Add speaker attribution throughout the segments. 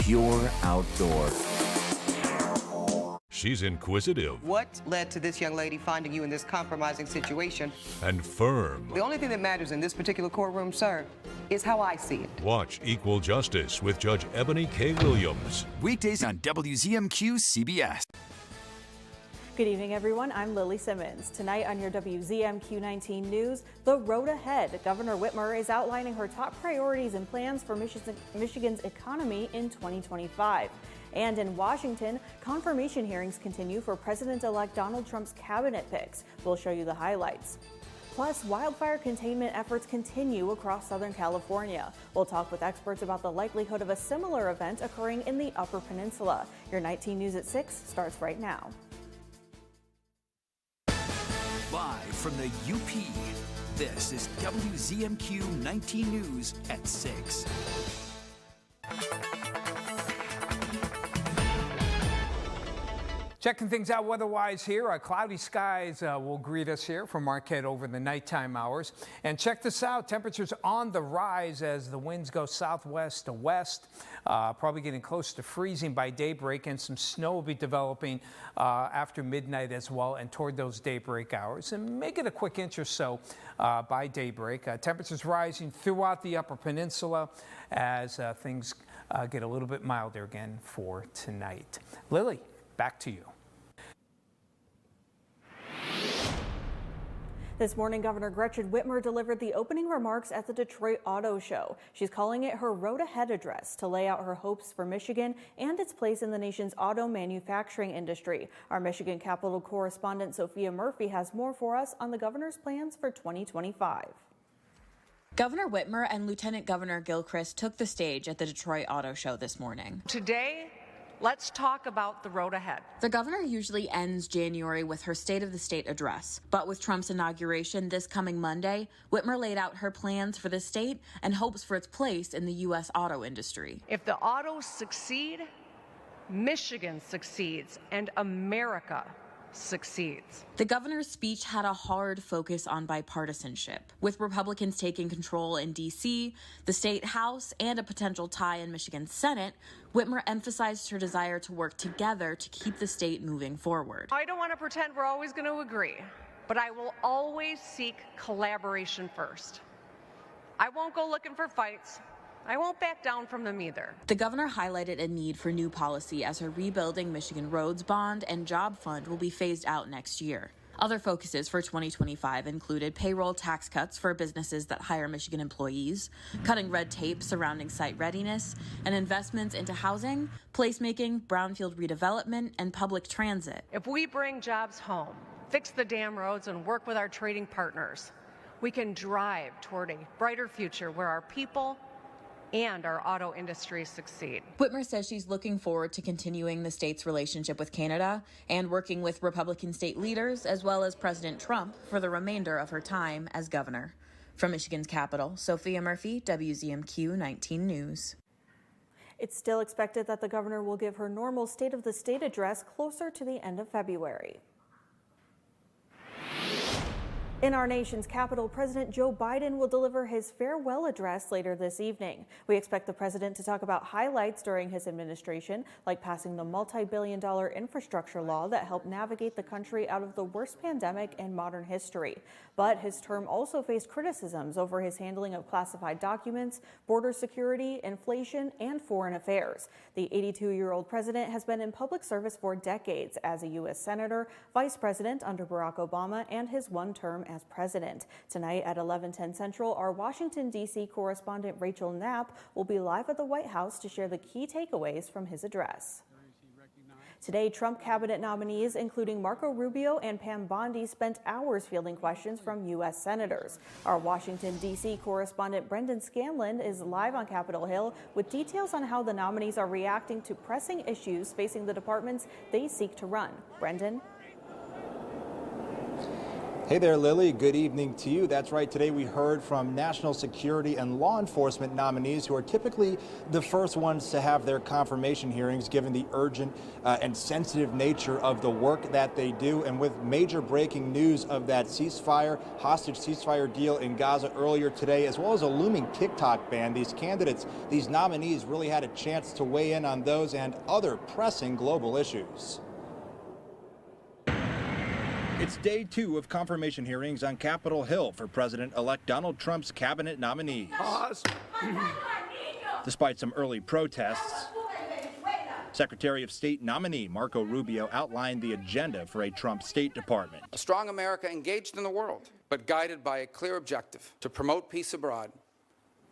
Speaker 1: pure outdoor.
Speaker 2: She's inquisitive.
Speaker 3: What led to this young lady finding you in this compromising situation?
Speaker 2: And firm.
Speaker 3: The only thing that matters in this particular courtroom, sir, is how I see it.
Speaker 2: Watch Equal Justice with Judge Ebony K. Williams.
Speaker 1: Weekdays on WZMQ CBS.
Speaker 4: Good evening, everyone. I'm Lily Simmons. Tonight on your WZMQ 19 News, the road ahead. Governor Whitmer is outlining her top priorities and plans for Michigan's economy in 2025. And in Washington, confirmation hearings continue for President-elect Donald Trump's cabinet picks. We'll show you the highlights. Plus, wildfire containment efforts continue across Southern California. We'll talk with experts about the likelihood of a similar event occurring in the Upper Peninsula. Your 19 News at 6 starts right now.
Speaker 1: Live from the UP, this is WZMQ 19 News at 6.
Speaker 5: Checking things out weather-wise here. Cloudy skies will greet us here from Marquette over the nighttime hours. And check this out. Temperatures on the rise as the winds go southwest to west. Probably getting close to freezing by daybreak, and some snow will be developing after midnight as well and toward those daybreak hours. And make it a quick inch or so by daybreak. Temperatures rising throughout the Upper Peninsula as things get a little bit milder again for tonight. Lily, back to you.
Speaker 4: This morning, Governor Gretchen Whitmer delivered the opening remarks at the Detroit Auto Show. She's calling it her Road Ahead address to lay out her hopes for Michigan and its place in the nation's auto manufacturing industry. Our Michigan Capitol correspondent Sophia Murphy has more for us on the governor's plans for 2025.
Speaker 6: Governor Whitmer and Lieutenant Governor Gilchrist took the stage at the Detroit Auto Show this morning.
Speaker 7: Today, let's talk about the road ahead.
Speaker 6: The governor usually ends January with her State of the State address. But with Trump's inauguration this coming Monday, Whitmer laid out her plans for the state and hopes for its place in the U.S. auto industry.
Speaker 7: If the autos succeed, Michigan succeeds, and America succeeds.
Speaker 6: The governor's speech had a hard focus on bipartisanship. With Republicans taking control in D.C., the state House, and a potential tie in Michigan's Senate, Whitmer emphasized her desire to work together to keep the state moving forward.
Speaker 7: I don't want to pretend we're always going to agree, but I will always seek collaboration first. I won't go looking for fights. I won't back down from them either.
Speaker 6: The governor highlighted a need for new policy as her Rebuilding Michigan Roads Bond and Job Fund will be phased out next year. Other focuses for 2025 included payroll tax cuts for businesses that hire Michigan employees, cutting red tape surrounding site readiness, and investments into housing, placemaking, brownfield redevelopment, and public transit.
Speaker 7: If we bring jobs home, fix the damn roads, and work with our trading partners, we can drive toward a brighter future where our people and our auto industry succeed.
Speaker 6: Whitmer says she's looking forward to continuing the state's relationship with Canada and working with Republican state leaders as well as President Trump for the remainder of her time as governor. From Michigan's capital, Sophia Murphy, WZMQ 19 News.
Speaker 4: It's still expected that the governor will give her normal State of the State address closer to the end of February. In our nation's capital, President Joe Biden will deliver his farewell address later this evening. We expect the president to talk about highlights during his administration, like passing the multi-billion-dollar infrastructure law that helped navigate the country out of the worst pandemic in modern history. But his term also faced criticisms over his handling of classified documents, border security, inflation, and foreign affairs. The 82-year-old president has been in public service for decades as a U.S. senator, vice president under Barack Obama, and his one term as president. Tonight at 11:10 Central, our Washington, D.C. correspondent Rachel Knapp will be live at the White House to share the key takeaways from his address. Today, Trump cabinet nominees, including Marco Rubio and Pam Bondi, spent hours fielding questions from U.S. senators. Our Washington, D.C. correspondent Brendan Scanlon is live on Capitol Hill with details on how the nominees are reacting to pressing issues facing the departments they seek to run. Brendan?
Speaker 8: Hey there, Lily. Good evening to you. That's right. Today we heard from national security and law enforcement nominees who are typically the first ones to have their confirmation hearings, given the urgent and sensitive nature of the work that they do. And with major breaking news of that hostage ceasefire deal in Gaza earlier today, as well as a looming TikTok ban, these nominees really had a chance to weigh in on those and other pressing global issues. It's day 2 of confirmation hearings on Capitol Hill for President-elect Donald Trump's cabinet nominees. Pause. Despite some early protests, Secretary of State nominee Marco Rubio outlined the agenda for a Trump State Department.
Speaker 9: A strong America engaged in the world, but guided by a clear objective to promote peace abroad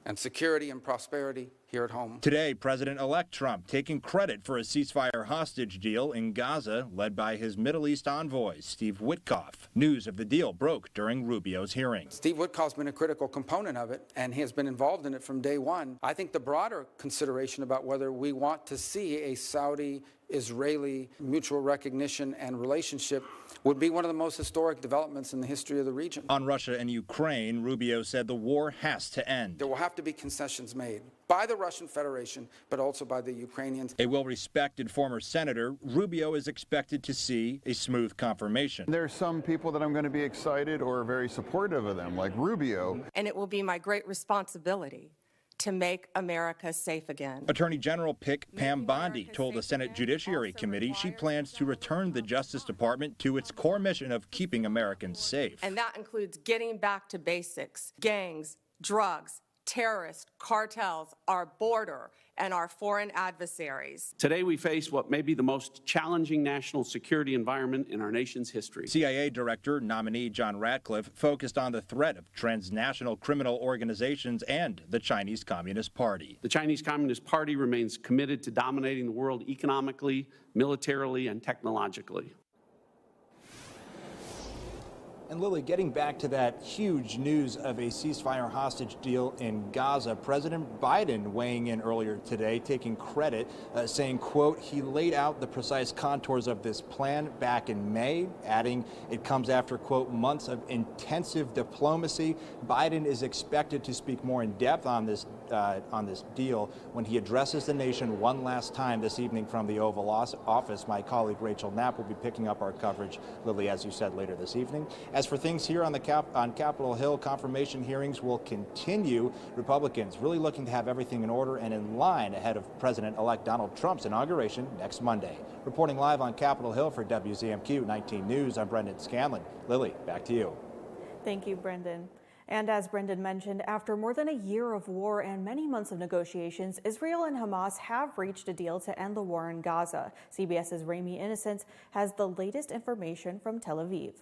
Speaker 9: and security and prosperity here at home.
Speaker 8: Today, President-elect Trump taking credit for a ceasefire hostage deal in Gaza, led by his Middle East envoy, Steve Witkoff. News of the deal broke during Rubio's hearing.
Speaker 9: Steve Witkoff's been a critical component of it, and he has been involved in it from day one. I think the broader consideration about whether we want to see a Saudi-Israeli mutual recognition and relationship would be one of the most historic developments in the history of the region.
Speaker 8: On Russia and Ukraine, Rubio said the war has to end.
Speaker 9: There will have to be concessions made by the Russian Federation, but also by the Ukrainians.
Speaker 8: A well-respected former senator, Rubio is expected to see a smooth confirmation.
Speaker 10: There are some people that I'm going to be excited or very supportive of them, like Rubio.
Speaker 3: And it will be my great responsibility to make America safe again.
Speaker 8: Attorney General Pick Pam Bondi told the Senate Judiciary Committee she plans to return the Justice Department to its core mission of keeping Americans safe.
Speaker 3: And that includes getting back to basics: gangs, drugs, terrorists, cartels, our border, and our foreign adversaries.
Speaker 11: Today we face what may be the most challenging national security environment in our nation's history.
Speaker 8: CIA Director nominee John Ratcliffe focused on the threat of transnational criminal organizations and the Chinese Communist Party.
Speaker 11: The Chinese Communist Party remains committed to dominating the world economically, militarily, and technologically.
Speaker 8: And Lily, getting back to that huge news of a ceasefire hostage deal in Gaza, President Biden weighing in earlier today, taking credit, saying, quote, he laid out the precise contours of this plan back in May, adding it comes after, quote, months of intensive diplomacy. Biden is expected to speak more in depth on this deal when he addresses the nation one last time this evening from the Oval Office. My colleague Rachel Knapp will be picking up our coverage, Lily, as you said, later this evening. As for things here on Capitol Hill, confirmation hearings will continue. Republicans really looking to have everything in order and in line ahead of President-elect Donald Trump's inauguration next Monday. Reporting live on Capitol Hill for WZMQ 19 News, I'm Brendan Scanlon. Lily, back to you.
Speaker 4: Thank you, Brendan. And as Brendan mentioned, after more than a year of war and many months of negotiations, Israel and Hamas have reached a deal to end the war in Gaza. CBS's Rami Innocence has the latest information from Tel Aviv.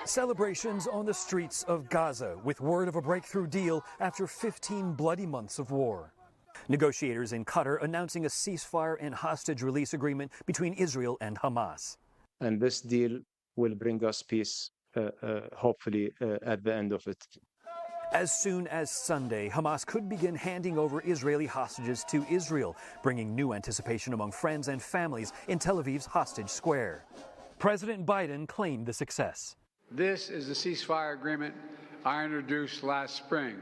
Speaker 12: Celebrations on the streets of Gaza with word of a breakthrough deal after 15 bloody months of war. Negotiators in Qatar announcing a ceasefire and hostage release agreement between Israel and Hamas.
Speaker 13: And this deal will bring us peace, hopefully, at the end of it.
Speaker 12: As soon as Sunday, Hamas could begin handing over Israeli hostages to Israel, bringing new anticipation among friends and families in Tel Aviv's Hostage Square. President Biden claimed the success.
Speaker 14: This is the ceasefire agreement I introduced last spring.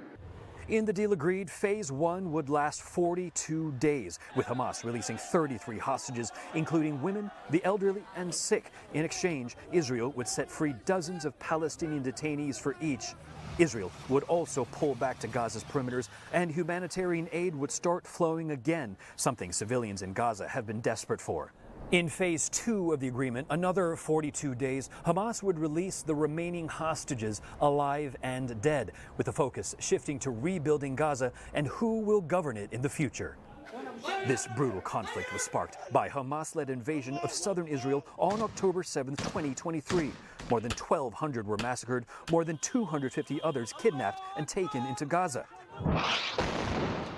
Speaker 12: In the deal agreed, phase 1 would last 42 days, with Hamas releasing 33 hostages, including women, the elderly, and sick. In exchange, Israel would set free dozens of Palestinian detainees for each. Israel would also pull back to Gaza's perimeters, and humanitarian aid would start flowing again, something civilians in Gaza have been desperate for. In phase 2 of the agreement, another 42 days, Hamas would release the remaining hostages, alive and dead, with the focus shifting to rebuilding Gaza and who will govern it in the future. This brutal conflict was sparked by Hamas-led invasion of southern Israel on October 7, 2023. More than 1,200 were massacred, more than 250 others kidnapped and taken into Gaza.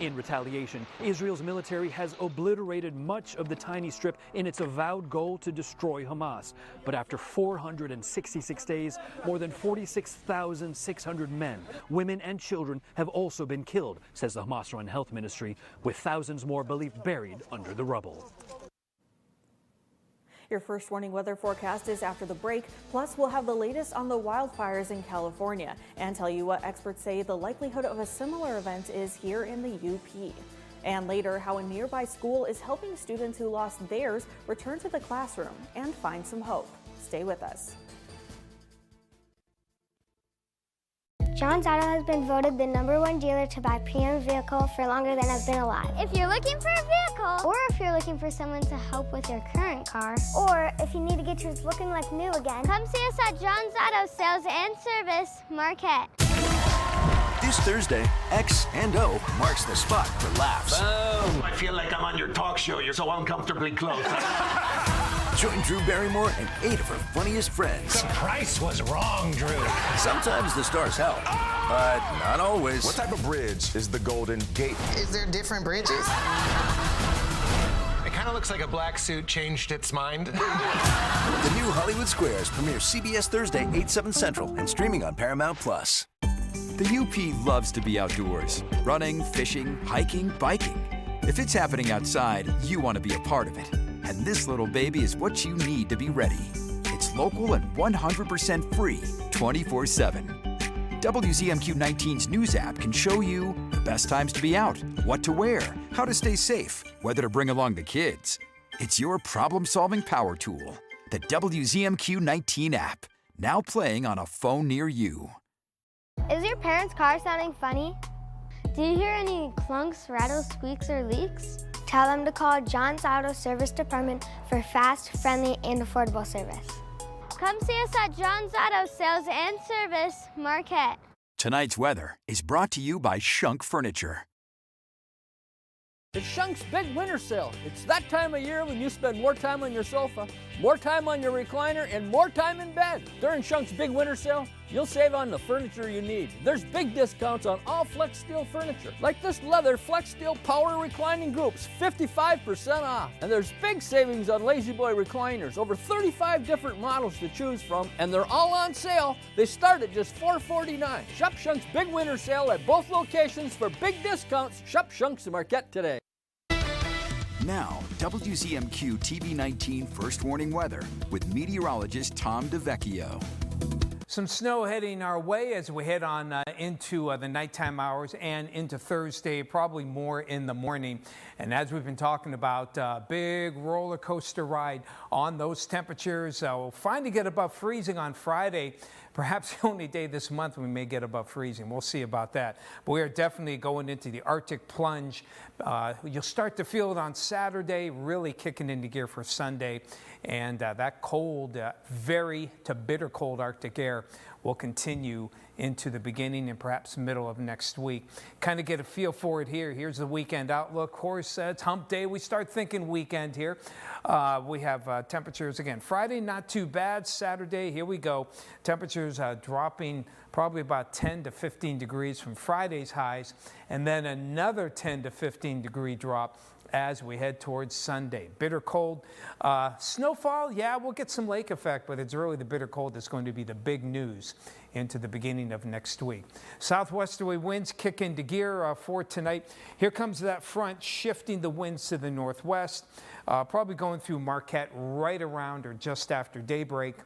Speaker 12: In retaliation, Israel's military has obliterated much of the tiny strip in its avowed goal to destroy Hamas. But after 466 days, more than 46,600 men, women, and children have also been killed, says the Hamas-run health ministry, with thousands more believed buried under the rubble.
Speaker 4: Your first warning weather forecast is after the break. Plus, we'll have the latest on the wildfires in California and tell you what experts say the likelihood of a similar event is here in the UP. And later, how a nearby school is helping students who lost theirs return to the classroom and find some hope. Stay with us.
Speaker 15: John's Auto has been voted the #1 dealer to buy pre-owned vehicle for longer than I've been alive. If you're looking for a vehicle, or if you're looking for someone to help with your current car, or if you need to get yours looking like new again, come see us at John's Auto Sales and Service, Marquette.
Speaker 1: This Thursday, X and O marks the spot for laughs.
Speaker 16: Boom! I feel like I'm on your talk show. You're so uncomfortably close.
Speaker 1: Join Drew Barrymore and 8 of her funniest friends.
Speaker 16: The price was wrong, Drew.
Speaker 1: Sometimes the stars help, but not always.
Speaker 17: What type of bridge is the Golden Gate?
Speaker 18: Is there different bridges?
Speaker 19: It kind of looks like a black suit changed its mind.
Speaker 1: The new Hollywood Squares premieres CBS Thursday, 8/7 Central, and streaming on Paramount+. The UP loves to be outdoors. Running, fishing, hiking, biking. If it's happening outside, you want to be a part of it. And this little baby is what you need to be ready. It's local and 100% free, 24/7. WZMQ 19's news app can show you the best times to be out, what to wear, how to stay safe, whether to bring along the kids. It's your problem-solving power tool. The WZMQ 19 app, now playing on a phone near you.
Speaker 15: Is your parents' car sounding funny? Do you hear any clunks, rattles, squeaks, or leaks? Tell them to call John's Auto Service Department for fast, friendly, and affordable service. Come see us at John's Auto Sales and Service, Marquette.
Speaker 1: Tonight's weather is brought to you by Shunk Furniture.
Speaker 20: It's Shunk's big winter sale. It's that time of year when you spend more time on your sofa, more time on your recliner, and more time in bed. During Shunk's big winter sale, you'll save on the furniture you need. There's big discounts on all Flex Steel furniture, like this leather Flex Steel Power Reclining Groups, 55% off. And there's big savings on Lazy Boy recliners, over 35 different models to choose from, and they're all on sale. They start at just $449. Shop Shunk's big winter sale at both locations for big discounts. Shop Shunk's in Marquette today.
Speaker 1: Now, WZMQ TV19 First Warning Weather with meteorologist Tom DeVecchio.
Speaker 5: Some snow heading our way as we head on into the nighttime hours and into Thursday, probably more in the morning. And as we've been talking about, big roller coaster ride on those temperatures. We'll finally get above freezing on Friday. Perhaps the only day this month we may get above freezing. We'll see about that. But we are definitely going into the Arctic plunge. You'll start to feel it on Saturday, really kicking into gear for Sunday. And that cold, very to bitter cold Arctic air will continue into the beginning and perhaps middle of next week. Kind of get a feel for it here. Here's the weekend outlook. Of course, it's hump day. We start thinking weekend here. We have temperatures again. Friday, not too bad. Saturday, here we go. Temperatures dropping probably about 10 to 15 degrees from Friday's highs, and then another 10 to 15 degree drop as we head towards Sunday. Bitter cold. Snowfall, yeah, we'll get some lake effect, but it's really the bitter cold that's going to be the big news into the beginning of next week. Southwesterly winds kick into gear for tonight. Here comes that front shifting the winds to the northwest, probably going through Marquette right around or just after daybreak.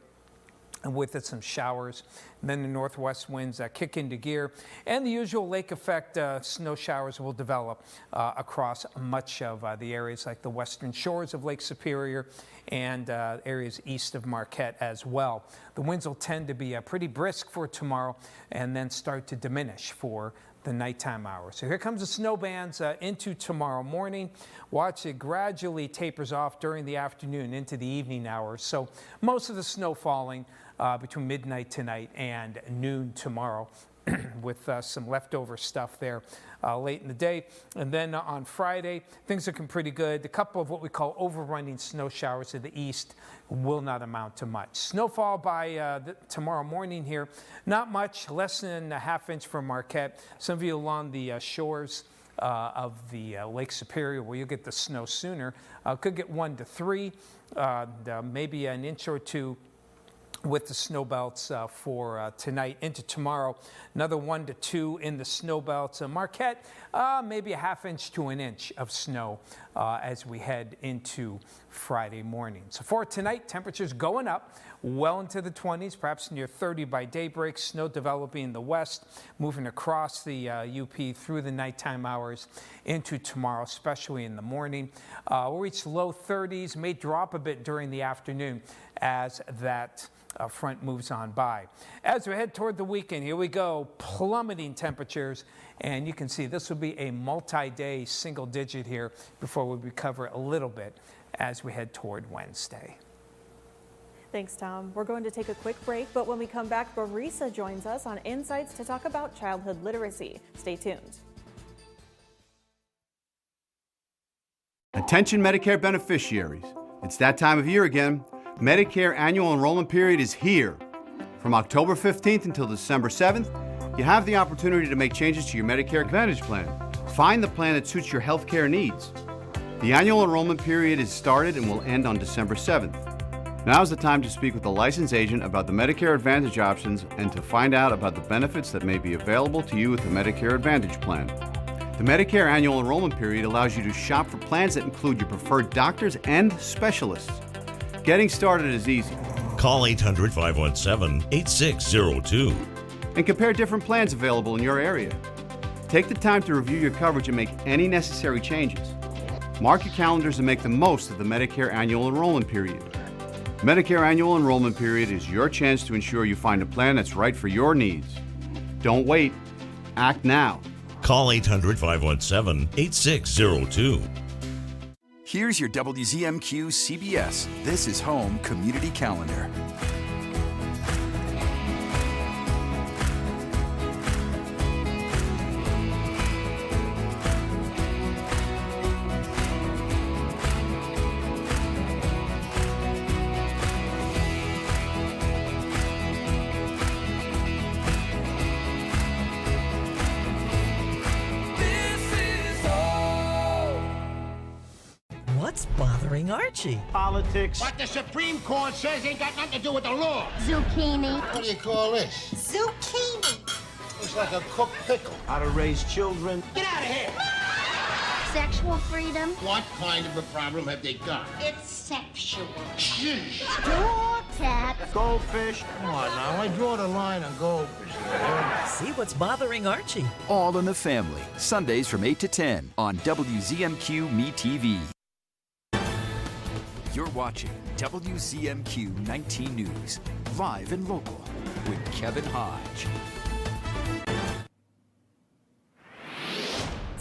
Speaker 5: And with it, some showers. And then the northwest winds kick into gear. And the usual lake effect snow showers will develop across much of the areas like the western shores of Lake Superior and areas east of Marquette as well. The winds will tend to be pretty brisk for tomorrow and then start to diminish for the nighttime hours. So here comes the snow bands into tomorrow morning. Watch it gradually tapers off during the afternoon into the evening hours. So most of the snow falling between midnight tonight and noon tomorrow with some leftover stuff there late in the day. And then on Friday, things looking pretty good. A couple of what we call overrunning snow showers to the east will not amount to much. Snowfall by tomorrow morning here, not much, less than a half inch from Marquette. Some of you along the shores of the Lake Superior where you'll get the snow sooner could get 1 to 3, maybe an inch or two with the snow belts for tonight into tomorrow. Another 1 to 2 in the snow belts. Marquette, maybe a ½ inch to an inch of snow as we head into Friday morning. So for tonight, temperatures going up well into the 20s, perhaps near 30 by daybreak. Snow developing in the west, moving across the UP through the nighttime hours into tomorrow, especially in the morning. We'll reach low 30s, may drop a bit during the afternoon as that front moves on by. As we head toward the weekend, here we go, plummeting temperatures, and you can see this will be a multi-day single digit here before we recover a little bit as we head toward Wednesday.
Speaker 4: Thanks, Tom. We're going to take a quick break, but when we come back, Barisa joins us on Insights to talk about childhood literacy. Stay tuned.
Speaker 18: Attention Medicare beneficiaries. It's that time of year again. Medicare annual enrollment period is here. From October 15th until December 7th, you have the opportunity to make changes to your Medicare Advantage plan. Find the plan that suits your health care needs. The annual enrollment period is started and will end on December 7th. Now is the time to speak with a licensed agent about the Medicare Advantage options and to find out about the benefits that may be available to you with the Medicare Advantage plan. The Medicare annual enrollment period allows you to shop for plans that include your preferred doctors and specialists. Getting started is easy.
Speaker 21: Call 800-517-8602
Speaker 18: and compare different plans available in your area. Take the time to review your coverage and make any necessary changes. Mark your calendars and make the most of the Medicare annual enrollment period. Medicare annual enrollment period is your chance to ensure you find a plan that's right for your needs. Don't wait. Act now.
Speaker 21: Call 800-517-8602.
Speaker 1: Here's your WZMQ CBS This is Home Community Calendar.
Speaker 22: What's bothering Archie?
Speaker 23: Politics. What the Supreme Court says ain't got nothing to do with the law.
Speaker 15: Zucchini.
Speaker 23: What do you call this?
Speaker 15: Zucchini.
Speaker 23: Looks like a cooked pickle. How to raise children. Get out of here!
Speaker 15: Sexual freedom.
Speaker 23: What kind of a problem have they got?
Speaker 15: It's sexual.
Speaker 23: Sheesh.
Speaker 15: Door cat.
Speaker 23: Goldfish. Come on now, I draw the line on goldfish.
Speaker 22: See what's bothering Archie.
Speaker 1: All in the Family, Sundays from 8 to 10 on WZMQ Me TV. You're watching WZMQ 19 News, live and local, with Kevin Hodge.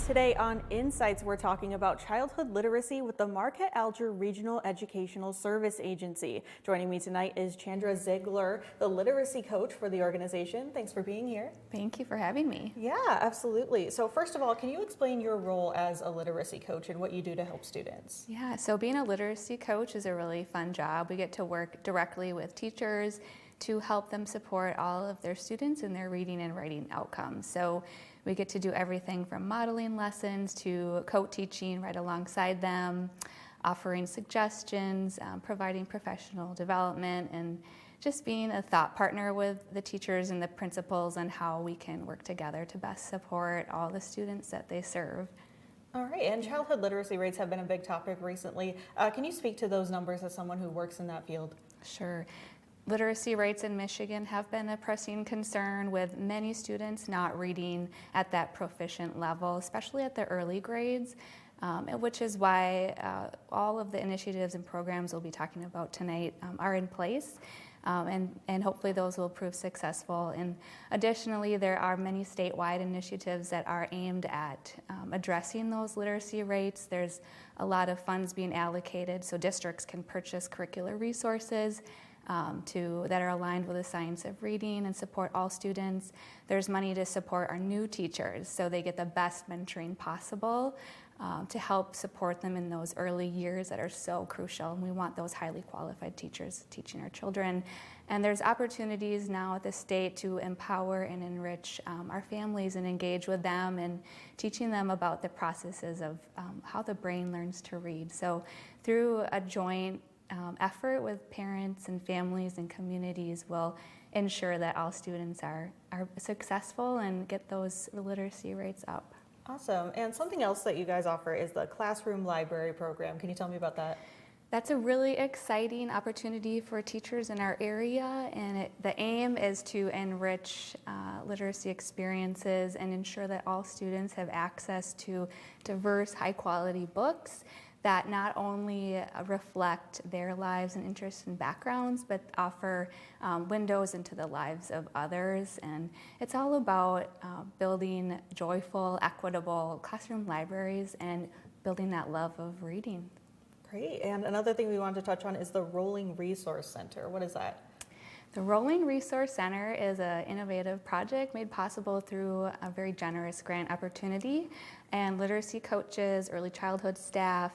Speaker 4: Today on Insights, we're talking about childhood literacy with the Marquette-Alger Regional Educational Service Agency. Joining me tonight is Chandra Ziegler, the literacy coach for the organization. Thanks for being here.
Speaker 24: Thank you for having me.
Speaker 4: Yeah, absolutely. So first of all, can you explain your role as a literacy coach and what you do to help students?
Speaker 24: Yeah, so being a literacy coach is a really fun job. We get to work directly with teachers to help them support all of their students in their reading and writing outcomes. So we get to do everything from modeling lessons to co-teaching right alongside them, offering suggestions, providing professional development, and just being a thought partner with the teachers and the principals on how we can work together to best support all the students that they serve.
Speaker 4: All right, and childhood literacy rates have been a big topic recently. Can you speak to those numbers as someone who works in that field?
Speaker 24: Sure. Literacy rates in Michigan have been a pressing concern, with many students not reading at that proficient level, especially at the early grades, which is why all of the initiatives and programs we'll be talking about tonight are in place. And hopefully those will prove successful. And additionally, there are many statewide initiatives that are aimed at addressing those literacy rates. There's a lot of funds being allocated so districts can purchase curricular resources that are aligned with the science of reading and support all students. There's money to support our new teachers so they get the best mentoring possible to help support them in those early years that are so crucial. And we want those highly qualified teachers teaching our children. And there's opportunities now at the state to empower and enrich our families and engage with them and teaching them about the processes of how the brain learns to read. So through a joint effort with parents and families and communities will ensure that all students are successful and get those literacy rates up.
Speaker 4: Awesome. And something else that you guys offer is the Classroom Library Program. Can you tell me about that?
Speaker 24: That's a really exciting opportunity for teachers in our area, and the aim is to enrich literacy experiences and ensure that all students have access to diverse, high-quality books that not only reflect their lives and interests and backgrounds, but offer windows into the lives of others. And it's all about building joyful, equitable classroom libraries and building that love of reading.
Speaker 4: Great. And another thing we wanted to touch on is the Rolling Resource Center. What is that?
Speaker 24: The Rolling Resource Center is an innovative project made possible through a very generous grant opportunity, and literacy coaches, early childhood staff,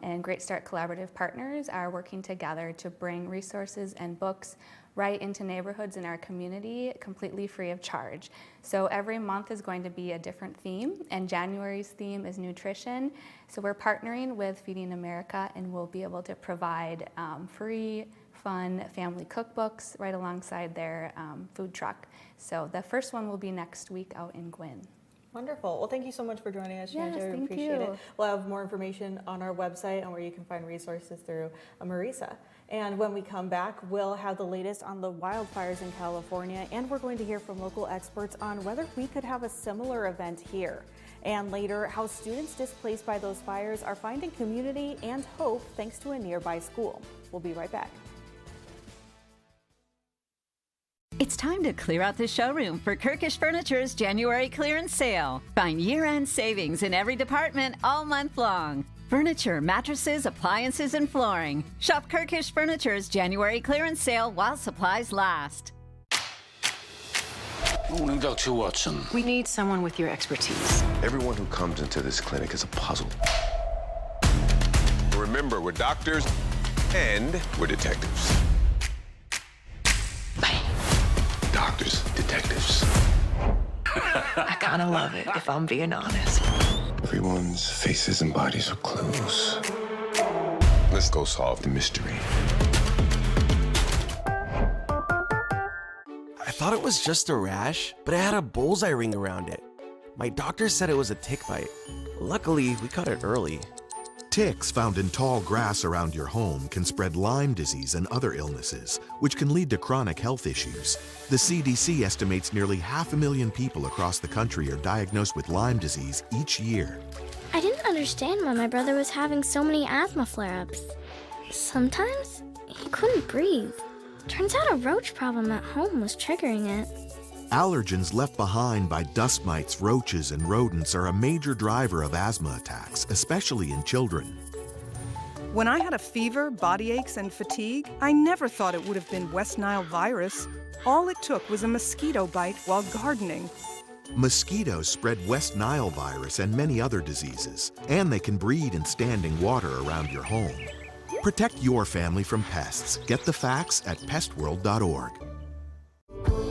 Speaker 24: and Great Start Collaborative partners are working together to bring resources and books right into neighborhoods in our community completely free of charge. So every month is going to be a different theme, and January's theme is nutrition. So we're partnering with Feeding America, and we'll be able to provide free, fun family cookbooks right alongside their food truck. So the first one will be next week out in Gwynn.
Speaker 4: Wonderful. Well, thank you so much for joining us,
Speaker 24: Yes,
Speaker 4: Chandra. We
Speaker 24: thank
Speaker 4: appreciate
Speaker 24: you.
Speaker 4: it. We'll have more information on our website and where you can find resources through Marisa. And when we come back, we'll have the latest on the wildfires in California, and we're going to hear from local experts on whether we could have a similar event here. And later, how students displaced by those fires are finding community and hope thanks to a nearby school. We'll be right back.
Speaker 2: It's time to clear out the showroom for Kirkish Furniture's January clearance sale. Find year-end savings in every department all month long. Furniture, mattresses, appliances, and flooring. Shop Kirkish Furniture's January clearance sale while supplies last.
Speaker 6: Morning, Dr. Watson.
Speaker 7: We need someone with your expertise.
Speaker 17: Everyone who comes into this clinic is a puzzle. Remember, we're doctors and we're detectives. Doctors, detectives.
Speaker 7: I kind of love it, if I'm being honest.
Speaker 17: Everyone's faces and bodies are clues. Let's go solve the mystery.
Speaker 21: I thought it was just a rash, but it had a bullseye ring around it. My doctor said it was a tick bite. Luckily, we caught it early.
Speaker 25: Ticks found in tall grass around your home can spread Lyme disease and other illnesses, which can lead to chronic health issues. The CDC estimates nearly 500,000 people across the country are diagnosed with Lyme disease each year.
Speaker 15: I didn't understand why my brother was having so many asthma flare-ups. Sometimes he couldn't breathe. Turns out a roach problem at home was triggering it.
Speaker 25: Allergens left behind by dust mites, roaches, and rodents are a major driver of asthma attacks, especially in children.
Speaker 26: When I had a fever, body aches, and fatigue, I never thought it would have been West Nile virus. All it took was a mosquito bite while gardening.
Speaker 25: Mosquitoes spread West Nile virus and many other diseases, and they can breed in standing water around your home. Protect your family from pests. Get the facts at pestworld.org.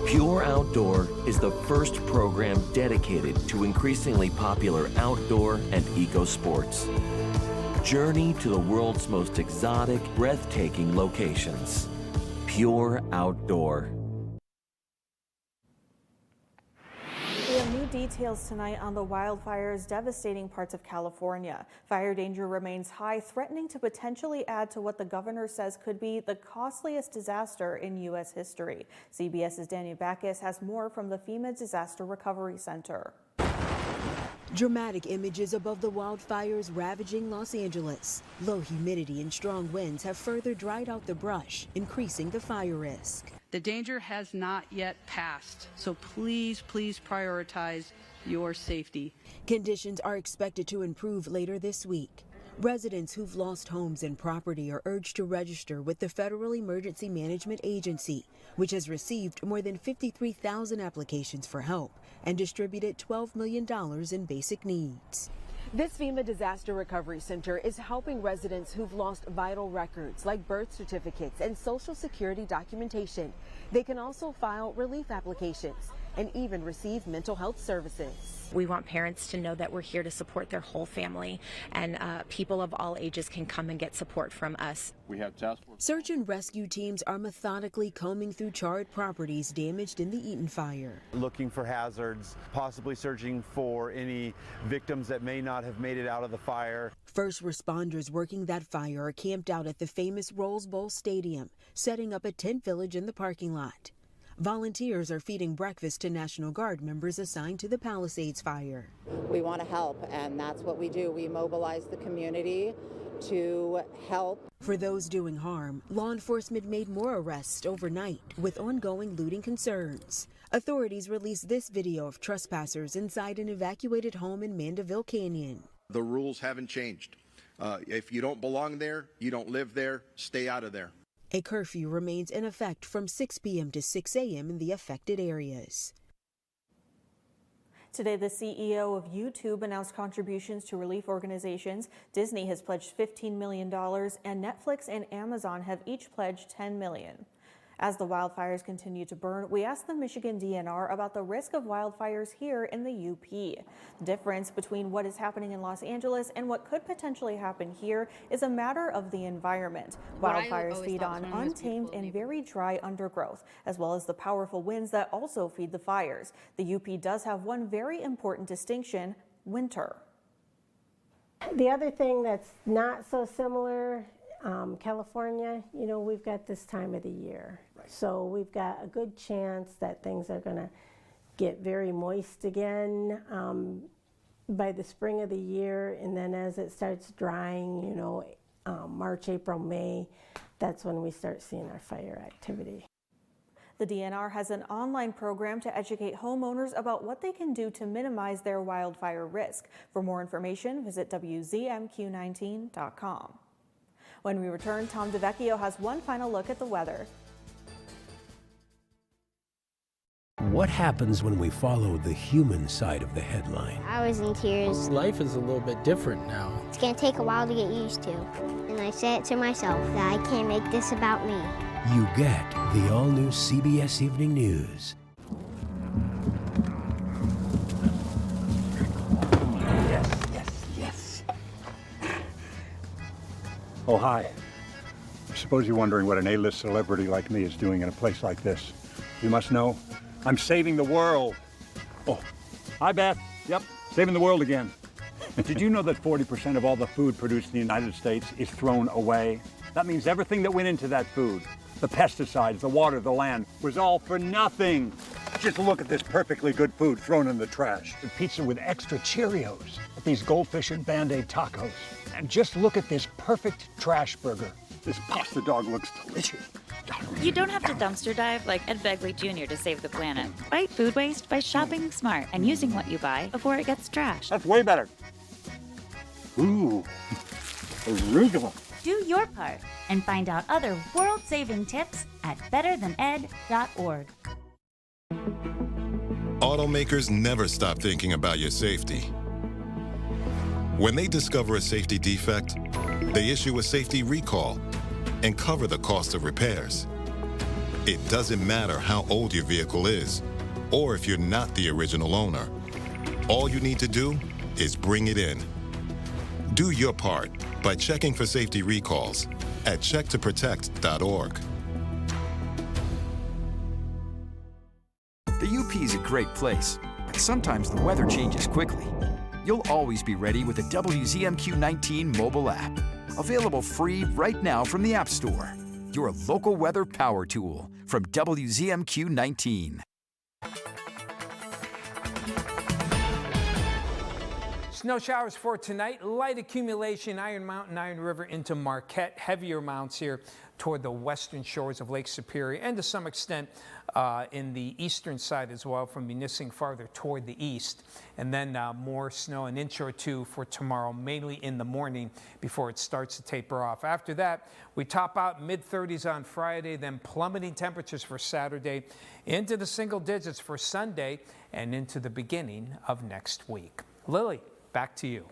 Speaker 27: Pure Outdoor is the first program dedicated to increasingly popular outdoor and eco sports. Journey to the world's most exotic, breathtaking locations. Pure Outdoor.
Speaker 4: We have new details tonight on the wildfires devastating parts of California. Fire danger remains high, threatening to potentially add to what the governor says could be the costliest disaster in U.S. history. CBS's Daniel Backus has more from the FEMA Disaster Recovery Center.
Speaker 28: Dramatic images above the wildfires ravaging Los Angeles. Low humidity and strong winds have further dried out the brush, increasing the fire risk.
Speaker 29: The danger has not yet passed, so please prioritize your safety.
Speaker 28: Conditions are expected to improve later this week. Residents who've lost homes and property are urged to register with the Federal Emergency Management Agency, which has received more than 53,000 applications for help and distributed $12 million in basic needs.
Speaker 30: This FEMA Disaster Recovery Center is helping residents who've lost vital records like birth certificates and Social Security documentation. They can also file relief applications. and even receive mental health services.
Speaker 3: We want parents to know that we're here to support their whole family, and people of all ages can come and get support from us.
Speaker 6: We have task force.
Speaker 28: Search and rescue teams are methodically combing through charred properties damaged in the Eaton fire.
Speaker 8: Looking for hazards, possibly searching for any victims that may not have made it out of the fire.
Speaker 28: First responders working that fire are camped out at the famous Rose Bowl Stadium, setting up a tent village in the parking lot. Volunteers are feeding breakfast to National Guard members assigned to the Palisades fire.
Speaker 9: We want to help, and that's what we do. We mobilize the community to help.
Speaker 28: For those doing harm, law enforcement made more arrests overnight with ongoing looting concerns. Authorities released this video of trespassers inside an evacuated home in Mandeville Canyon.
Speaker 10: The rules haven't changed. If you don't belong there, you don't live there, stay out of there.
Speaker 28: A curfew remains in effect from 6 p.m. to 6 a.m. in the affected areas.
Speaker 4: Today, the CEO of YouTube announced contributions to relief organizations. Disney has pledged $15 million, and Netflix and Amazon have each pledged $10 million. As the wildfires continue to burn, we asked the Michigan DNR about the risk of wildfires here in the UP. The difference between what is happening in Los Angeles and what could potentially happen here is a matter of the environment. Wildfires feed on untamed and very dry undergrowth, as well as the powerful winds that also feed the fires. The UP does have one very important distinction: winter.
Speaker 11: The other thing that's not so similar, California, we've got this time of the year. Right. So we've got a good chance that things are going to get very moist again by the spring of the year. And then as it starts drying, March, April, May, that's when we start seeing our fire activity.
Speaker 4: The DNR has an online program to educate homeowners about what they can do to minimize their wildfire risk. For more information, visit WZMQ19.com. When we return, Tom DeVecchio has one final look at the weather.
Speaker 12: What happens when we follow the human side of the headline?
Speaker 15: I was in tears.
Speaker 20: Life is a little bit different now.
Speaker 15: It's going to take a while to get used to. And I said it to myself that I can't make this about me.
Speaker 12: You get the all-new CBS Evening News.
Speaker 13: Yes. Oh, hi. I suppose you're wondering what an A-list celebrity like me is doing in a place like this. You must know, I'm saving the world. Oh, hi, Beth. Yep, saving the world again. Did you know that 40% of all the food produced in the United States is thrown away? That means everything that went into that food, the pesticides, the water, the land, was all for nothing. Just look at this perfectly good food thrown in the trash. The pizza with extra Cheerios, these goldfish and Band-Aid tacos. And just look at this perfect trash burger. This pasta dog looks delicious.
Speaker 14: You don't have to dumpster dive like Ed Begley Jr. to save the planet. Fight food waste by shopping smart and using what you buy before it gets trashed.
Speaker 13: That's way better. Ooh, arugula.
Speaker 14: Do your part and find out other world-saving tips at betterthaned.org.
Speaker 16: Automakers never stop thinking about your safety. When they discover a safety defect, they issue a safety recall and cover the cost of repairs. It doesn't matter how old your vehicle is or if you're not the original owner. All you need to do is bring it in. Do your part by checking for safety recalls at checktoprotect.org.
Speaker 1: The UP is a great place, but sometimes the weather changes quickly. You'll always be ready with the WZMQ 19 mobile app. Available free right now from the App Store. Your local weather power tool from WZMQ 19.
Speaker 5: Snow showers for tonight. Light accumulation, Iron Mountain, Iron River into Marquette. Heavier amounts here toward the western shores of Lake Superior and to some extent in the eastern side as well, from Munising farther toward the east. And then more snow, an inch or two for tomorrow, mainly in the morning before it starts to taper off. After that, we top out mid-30s on Friday, then plummeting temperatures for Saturday, into the single digits for Sunday, and into the beginning of next week. Lily, back to you.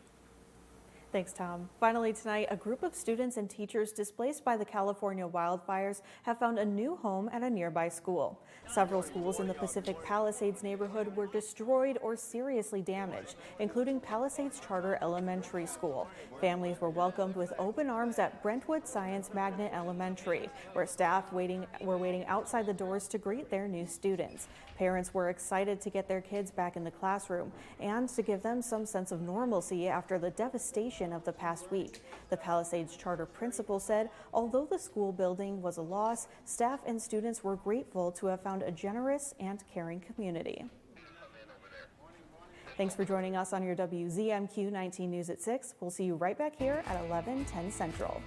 Speaker 4: Thanks, Tom. Finally tonight, a group of students and teachers displaced by the California wildfires have found a new home at a nearby school. Several schools in the Pacific Palisades neighborhood were destroyed or seriously damaged, including Palisades Charter Elementary School. Families were welcomed with open arms at Brentwood Science Magnet Elementary, where staff were waiting outside the doors to greet their new students. Parents were excited to get their kids back in the classroom and to give them some sense of normalcy after the devastation of the past week. The Palisades Charter principal said, although the school building was a loss, staff and students were grateful to have found a generous and caring community. Thanks for joining us on your WZMQ 19 News at 6. We'll see you right back here at 11:10 Central.